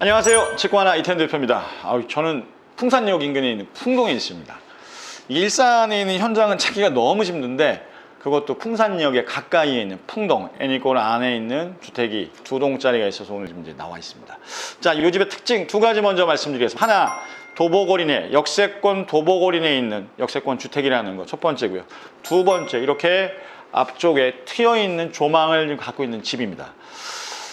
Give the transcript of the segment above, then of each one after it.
안녕하세요. 치과하나 이태현 대표입니다. 저는 풍산역 인근에 있는 풍동에 있습니다. 일산에 있는 현장은 찾기가 너무 힘든데 그것도 풍산역에 가까이에 있는 풍동 애니골 안에 있는 주택이 2동짜리가 있어서 오늘 이제 나와 있습니다. 자, 이 집의 특징 2가지 먼저 말씀드리겠습니다. 하나, 도보거리내, 역세권 도보거리내에 있는 역세권 주택이라는 거 첫 번째고요. 두 번째, 이렇게 앞쪽에 트여 있는 조망을 갖고 있는 집입니다.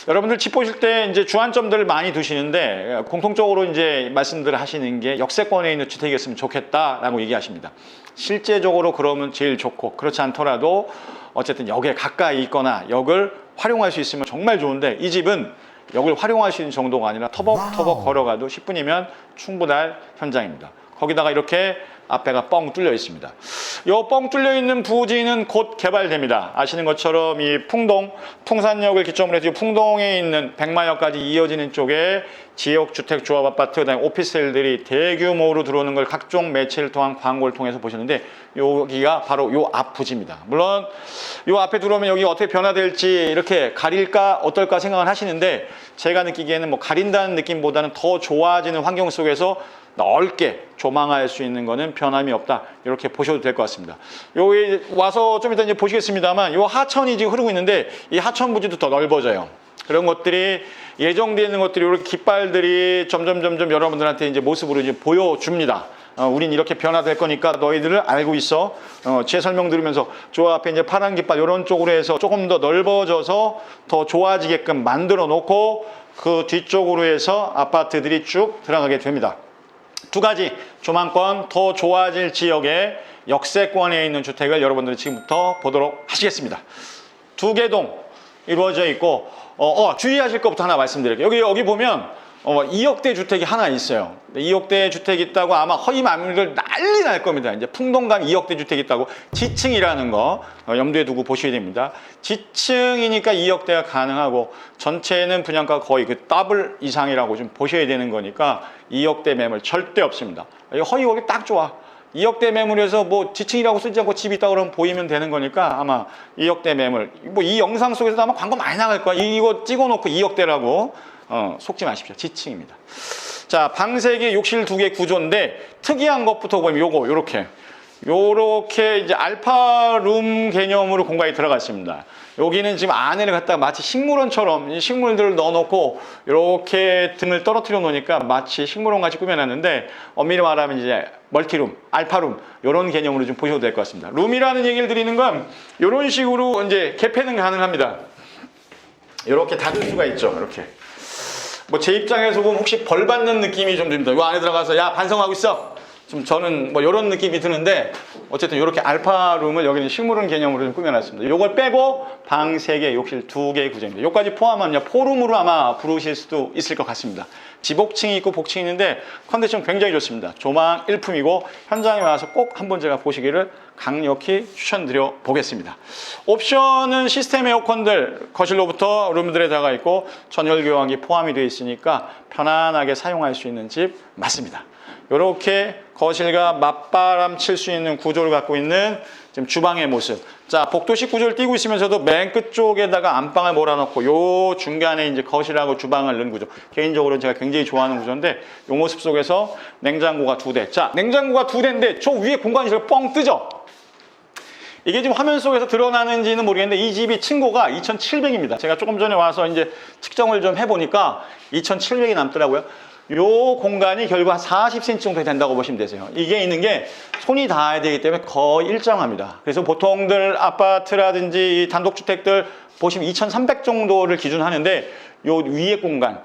여러분들 집 보실 때 이제 주안점들을 많이 두시는데 공통적으로 이제 말씀들을 하시는 게 역세권에 있는 주택이었으면 좋겠다라고 얘기하십니다. 실제적으로 그러면 제일 좋고, 그렇지 않더라도 어쨌든 역에 가까이 있거나 역을 활용할 수 있으면 정말 좋은데, 이 집은 역을 활용할 수 있는 정도가 아니라 터벅터벅 걸어가도 10분이면 충분할 현장입니다. 거기다가 이렇게 앞에가 뻥 뚫려 있습니다. 이 뻥 뚫려 있는 부지는 곧 개발됩니다. 아시는 것처럼 이 풍동, 풍산역을 기점으로 해서 풍동에 있는 백마역까지 이어지는 쪽에 지역주택 조합 아파트, 그다음에 오피스텔들이 대규모로 들어오는 걸 각종 매체를 통한 광고를 통해서 보셨는데, 여기가 바로 요 앞 부지입니다. 물론 요 앞에 들어오면 여기 어떻게 변화될지 이렇게 가릴까 어떨까 생각을 하시는데, 제가 느끼기에는 뭐 가린다는 느낌보다는 더 좋아지는 환경 속에서 넓게 조망할 수 있는 거는 변함이 없다, 이렇게 보셔도 될 것 같습니다. 여기 와서 좀 이따 이제 보시겠습니다만, 요 하천이 지금 흐르고 있는데 이 하천 부지도 더 넓어져요. 그런 것들이 예정되어 있는 것들이, 이렇게 깃발들이 점점 여러분들한테 이제 모습으로 이제 보여줍니다. 우린 이렇게 변화될 거니까 너희들을 알고 있어. 제 설명 들으면서 저 앞에 이제 파란 깃발 이런 쪽으로 해서 조금 더 넓어져서 더 좋아지게끔 만들어 놓고 그 뒤쪽으로 해서 아파트들이 쭉 들어가게 됩니다. 2가지 조망권 더 좋아질 지역의 역세권에 있는 주택을 여러분들이 지금부터 보도록 하시겠습니다. 2개 동 이루어져 있고, 주의하실 것부터 하나 말씀드릴게요. 여기 보면 2억대 주택이 하나 있어요. 2억대 주택이 있다고 아마 허위 매물들 난리 날 겁니다. 이제 풍동감 2억대 주택이 있다고. 지층이라는 거 염두에 두고 보셔야 됩니다. 지층이니까 2억대가 가능하고, 전체는 분양가 거의 그 더블 이상이라고 좀 보셔야 되는 거니까 2억대 매물 절대 없습니다. 허위곡이 딱 좋아. 2억대 매물에서 뭐 지층이라고 쓰지 않고 집이 있다고 그러면 보이면 되는 거니까 아마 2억대 매물, 뭐 이 영상 속에서도 아마 광고 많이 나갈 거야. 이거 찍어놓고 2억대라고 속지 마십시오. 지층입니다. 자, 방 3개, 욕실 2개 구조인데, 특이한 것부터 보면 요렇게 이제 알파룸 개념으로 공간이 들어가 있습니다. 여기는 지금 안에를 갖다가 마치 식물원처럼 식물들을 넣어놓고 이렇게 등을 떨어뜨려 놓으니까 마치 식물원 같이 꾸며놨는데, 엄밀히 말하면 이제 멀티룸, 알파룸 이런 개념으로 좀 보셔도 될 것 같습니다. 룸이라는 얘기를 드리는 건 이런 식으로 이제 개폐는 가능합니다. 이렇게 닫을 수가 있죠. 이렇게. 뭐 제 입장에서 보면 혹시 벌 받는 느낌이 좀 듭니다. 이 안에 들어가서 야, 반성하고 있어. 좀 저는 뭐 이런 느낌이 드는데, 어쨌든 이렇게 알파룸을 여기는 식물원 개념으로 좀 꾸며놨습니다. 이걸 빼고 방 3개, 욕실 2개의 구조입니다. 여기까지 포함하면 포룸으로 아마 부르실 수도 있을 것 같습니다. 지복층이 있고 복층이 있는데 컨디션 굉장히 좋습니다. 조망 일품이고, 현장에 와서 꼭 한번 제가 보시기를 강력히 추천드려 보겠습니다. 옵션은 시스템 에어컨들 거실로부터 룸들에 들어가 있고, 전열 교환기 포함이 되어 있으니까 편안하게 사용할 수 있는 집 맞습니다. 이렇게 거실과 맞바람 칠 수 있는 구조를 갖고 있는 지금 주방의 모습. 자, 복도식 구조를 띄고 있으면서도 맨 끝쪽에다가 안방을 몰아넣고 요 중간에 이제 거실하고 주방을 넣은 구조. 개인적으로 제가 굉장히 좋아하는 구조인데, 요 모습 속에서 냉장고가 2대. 자, 냉장고가 2대인데 저 위에 공간이 저렇게 뻥 뜨죠? 이게 지금 화면 속에서 드러나는지는 모르겠는데, 이 집이 층고가 2,700입니다. 제가 조금 전에 와서 이제 측정을 좀 해보니까 2,700이 남더라고요. 요 공간이 결국 한 40cm 정도 된다고 보시면 되세요. 이게 있는 게 손이 닿아야 되기 때문에 거의 일정합니다. 그래서 보통들 아파트라든지 단독주택들 보시면 2,300 정도를 기준하는데, 요 위에 공간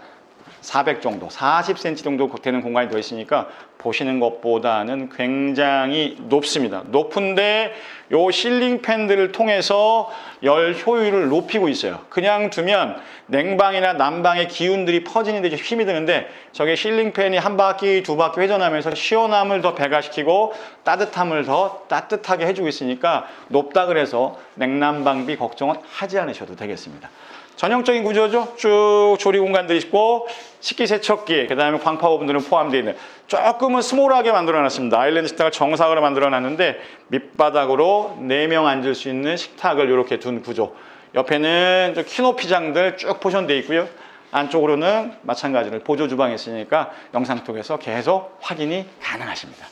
400 정도, 40cm 정도 되는 공간이 더 있으니까 보시는 것보다는 굉장히 높습니다. 높은데 요 실링 팬들을 통해서 열 효율을 높이고 있어요. 그냥 두면 냉방이나 난방의 기운들이 퍼지는 데 힘이 드는데, 저게 실링 팬이 한 바퀴, 2바퀴 회전하면서 시원함을 더 배가시키고 따뜻함을 더 따뜻하게 해주고 있으니까 높다 그래서 냉난방비 걱정은 하지 않으셔도 되겠습니다. 전형적인 구조죠. 쭉 조리 공간들이 있고, 식기세척기, 그 다음에 광파 오븐들은 포함되어 있는, 조금은 스몰하게 만들어놨습니다. 아일랜드 식탁을 정사각으로 만들어놨는데 밑바닥으로 4명 앉을 수 있는 식탁을 이렇게 둔 구조. 옆에는 키높이장들 쭉 포션되어 있고요. 안쪽으로는 마찬가지로 보조 주방이 있으니까 영상 통해서 계속 확인이 가능하십니다.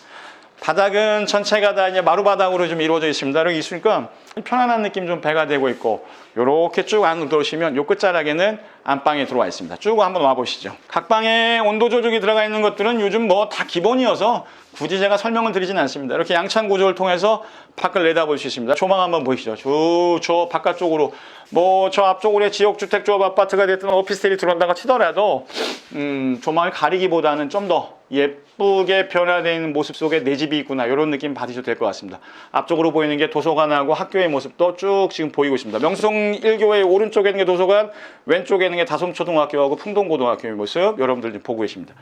바닥은 전체가 다 이제 마루바닥으로 좀 이루어져 있습니다. 여기 있으니까 편안한 느낌 좀 배가 되고 있고, 요렇게 쭉 안으로 들어오시면 요 끝자락에는 안방에 들어와 있습니다. 쭉 한번 와보시죠. 각 방에 온도 조절이 들어가 있는 것들은 요즘 뭐 다 기본이어서 굳이 제가 설명을 드리진 않습니다. 이렇게 양창 구조를 통해서 밖을 내다볼 수 있습니다. 조망 한번 보시죠. 쭉 저 바깥쪽으로, 뭐 저 앞쪽으로 지역주택 조합 아파트가 됐든 오피스텔이 들어온다고 치더라도 조망을 가리기보다는 좀 더 예쁘게 변화되어 있는 모습 속에 내 집이 있구나, 이런 느낌 받으셔도 될 것 같습니다. 앞쪽으로 보이는 게 도서관하고 학교의 모습도 쭉 지금 보이고 있습니다. 명성 1교의 오른쪽에 있는 게 도서관, 왼쪽에 있는 게 다솜초등학교하고 풍동고등학교의 모습 여러분들 지금 보고 계십니다.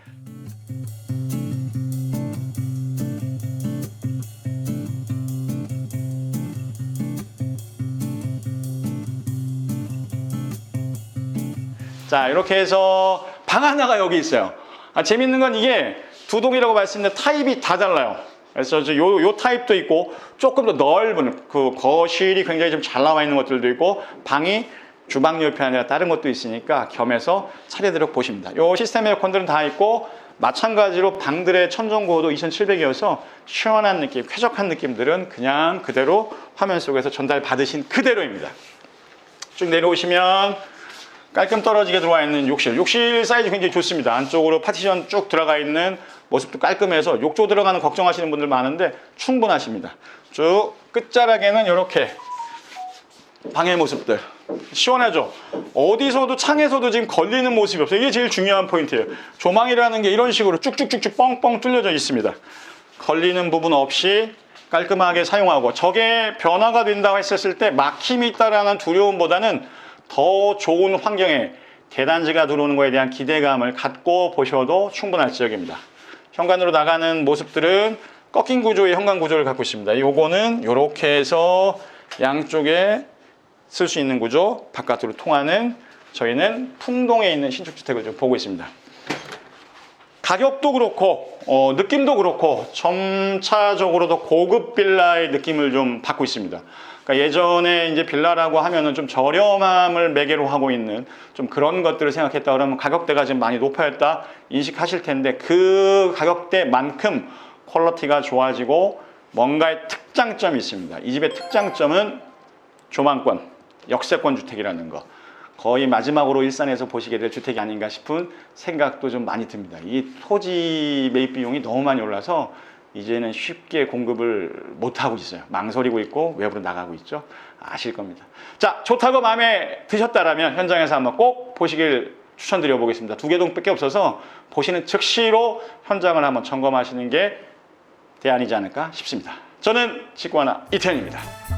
자, 이렇게 해서 방 하나가 여기 있어요. 재밌는 건 이게 두 동이라고 말씀드렸는데 타입이 다 달라요. 그래서 요 타입도 있고, 조금 더 넓은 그 거실이 굉장히 좀 잘 나와 있는 것들도 있고, 방이 주방 옆이 아니라 다른 것도 있으니까 겸해서 차례대로 보십니다. 요 시스템 에어컨들은 다 있고, 마찬가지로 방들의 천정고도 2700이어서 시원한 느낌, 쾌적한 느낌들은 그냥 그대로 화면 속에서 전달 받으신 그대로입니다. 쭉 내려오시면 깔끔 떨어지게 들어와 있는 욕실. 욕실 사이즈 굉장히 좋습니다. 안쪽으로 파티션 쭉 들어가 있는 모습도 깔끔해서 욕조 들어가는 걱정하시는 분들 많은데 충분하십니다. 쭉 끝자락에는 이렇게 방의 모습들 시원하죠. 어디서도 창에서도 지금 걸리는 모습이 없어요. 이게 제일 중요한 포인트예요. 조망이라는 게 이런 식으로 쭉쭉쭉쭉 뻥뻥 뚫려져 있습니다. 걸리는 부분 없이 깔끔하게 사용하고, 저게 변화가 된다고 했었을 때 막힘이 있다라는 두려움보다는 더 좋은 환경에 계단지가 들어오는 것에 대한 기대감을 갖고 보셔도 충분할 지역입니다. 현관으로 나가는 모습들은 꺾인 구조의 현관 구조를 갖고 있습니다. 요거는 이렇게 해서 양쪽에 쓸 수 있는 구조, 바깥으로 통하는, 저희는 풍동에 있는 신축주택을 좀 보고 있습니다. 가격도 그렇고 느낌도 그렇고 점차적으로 더 고급 빌라의 느낌을 좀 받고 있습니다. 그러니까 예전에 이제 빌라라고 하면은 좀 저렴함을 매개로 하고 있는 좀 그런 것들을 생각했다 그러면 가격대가 지금 많이 높아졌다 인식하실 텐데, 그 가격대만큼 퀄리티가 좋아지고 뭔가의 특장점이 있습니다. 이 집의 특장점은 조망권, 역세권 주택이라는 거. 거의 마지막으로 일산에서 보시게 될 주택이 아닌가 싶은 생각도 좀 많이 듭니다. 이 토지 매입 비용이 너무 많이 올라서 이제는 쉽게 공급을 못하고 있어요. 망설이고 있고 외부로 나가고 있죠. 아실 겁니다. 자, 좋다고 마음에 드셨다라면 현장에서 한번 꼭 보시길 추천드려 보겠습니다. 두 개 동밖에 없어서 보시는 즉시로 현장을 한번 점검하시는 게 대안이지 않을까 싶습니다. 저는 직관아 이태현입니다.